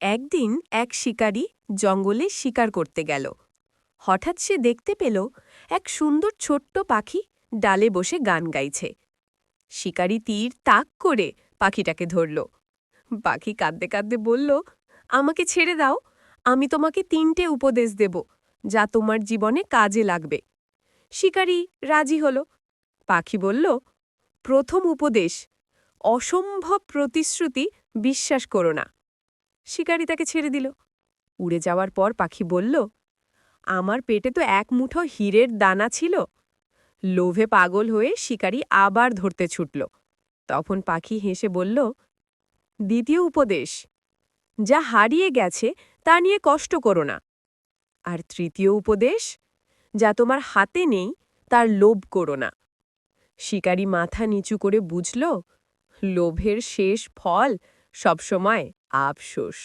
একদিন এক শিকারী জঙ্গলে শিকার করতে গেল। হঠাৎ সে দেখতে পেল এক সুন্দর ছোট্ট পাখি ডালে বসে গান গাইছে। শিকারী তীর তাক করে পাখিটাকে ধরল। পাখি কাঁদতে কাঁদতে বলল, আমাকে ছেড়ে দাও, আমি তোমাকে 3টে উপদেশ দেব, যা তোমার জীবনে কাজে লাগবে। শিকারী রাজি হল। পাখি বলল, প্রথম উপদেশ, অসম্ভব প্রতিশ্রুতি বিশ্বাস করো না। শিকারী তাকে ছেড়ে দিল। উড়ে যাওয়ার পর পাখি বলল, আমার পেটে তো এক মুঠো হীরের দানা ছিল। লোভে পাগল হয়ে শিকারী আবার ধরতে ছুটল। তখন পাখি হেসে বলল, দ্বিতীয় উপদেশ, যা হারিয়ে গেছে তা নিয়ে কষ্ট করো না। আর তৃতীয় উপদেশ, যা তোমার হাতে নেই তার লোভ করো না। শিকারী মাথা নিচু করে বুঝল, লোভের শেষ ফল সবসময় আফসোস।